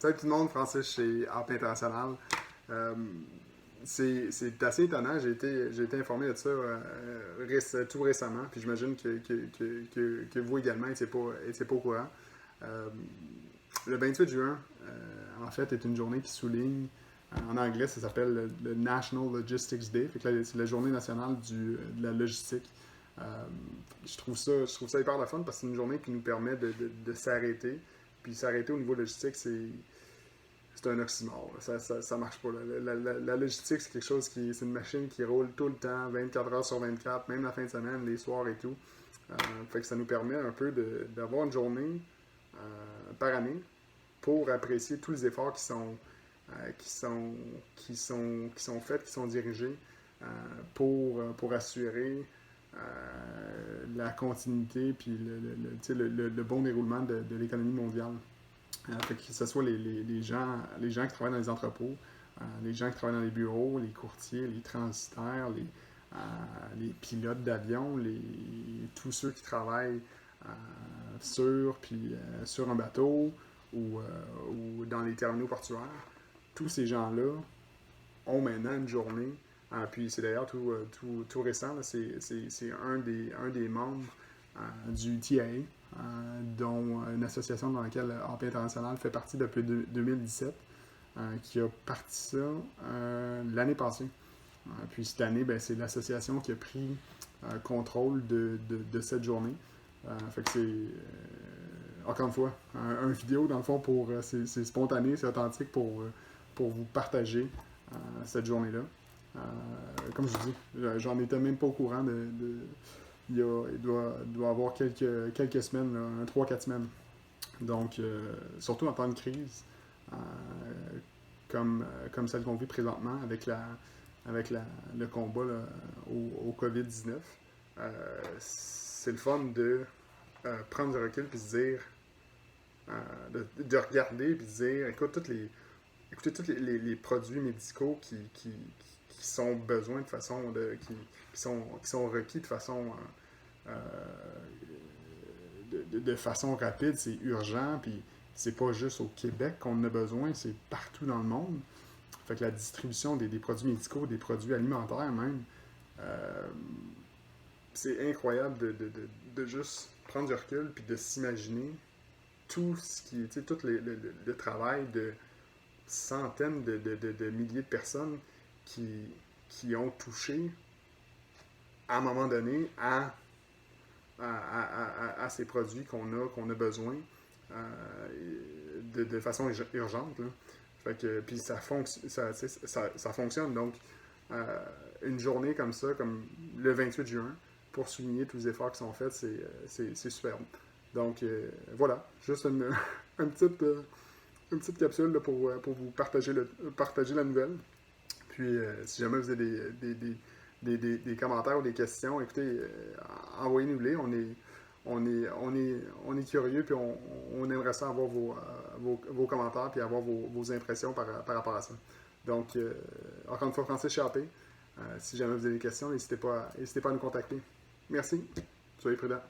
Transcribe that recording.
Salut tout le monde, Francis chez AP International. Euh, c'est assez étonnant, j'ai été informé de ça tout récemment, puis j'imagine que vous également étiez pas au courant. Euh, le 28 juin, en fait, est une journée qui souligne, en anglais, ça s'appelle le National Logistics Day, fait que là, c'est la journée nationale de la logistique. Euh, je trouve ça hyper le fun parce que c'est une journée qui nous permet de s'arrêter. Puis s'arrêter au niveau logistique, c'est un oxymore. Ça marche pas. La logistique, c'est quelque chose c'est une machine qui roule tout le temps, 24 heures sur 24, même la fin de semaine, les soirs et tout. Fait que ça nous permet un peu d'avoir une journée par année pour apprécier tous les efforts qui sont faits, qui sont dirigés pour assurer la continuité puis le bon déroulement de l'économie mondiale. Fait que ce soit les gens qui travaillent dans les entrepôts, les gens qui travaillent dans les bureaux, les courtiers, les transitaires, les pilotes d'avion, tous ceux qui travaillent sur un bateau ou dans les terminaux portuaires. Tous ces gens-là ont maintenant une journée. Puis c'est d'ailleurs tout récent, c'est un des membres du TIA, dont une association dans laquelle AP International fait partie depuis 2017, qui a parti ça l'année passée. Puis cette année, ben, c'est l'association qui a pris contrôle de cette journée. Fait que encore une fois, un vidéo, dans le fond, c'est spontané, c'est authentique pour vous partager cette journée-là. Comme je vous dis, j'en étais même pas au courant il doit avoir quelques semaines, là, 3-4 semaines. Donc, surtout en temps de crise, euh, comme celle qu'on vit présentement le combat là, au COVID-19, c'est le fun de prendre du recul et se dire, de regarder et de dire, écoutez tous les produits médicaux qui sont besoin de façon qui sont requis de façon de façon rapide, c'est urgent, puis c'est pas juste au Québec qu'on en a besoin, c'est partout dans le monde. Fait que la distribution des produits médicaux, des produits alimentaires même, euh, c'est incroyable de juste prendre du recul puis de s'imaginer tout ce qui est, tout le travail de centaines de milliers de personnes qui ont touché à un moment donné à ces produits qu'on a besoin de façon urgente. Là. Fait que, puis ça fonctionne. Donc, une journée comme ça, comme le 28 juin, pour souligner tous les efforts qui sont faits, c'est superbe. Donc, voilà, juste une petite capsule là, pour vous partager la nouvelle. Puis, si jamais vous avez des commentaires ou des questions, écoutez, envoyez-nous-les. On est curieux, puis on aimerait ça avoir vos commentaires, puis avoir vos impressions par rapport à ça. Donc, encore une fois, Francis Chappé, si jamais vous avez des questions, n'hésitez pas à nous contacter. Merci, soyez prudents.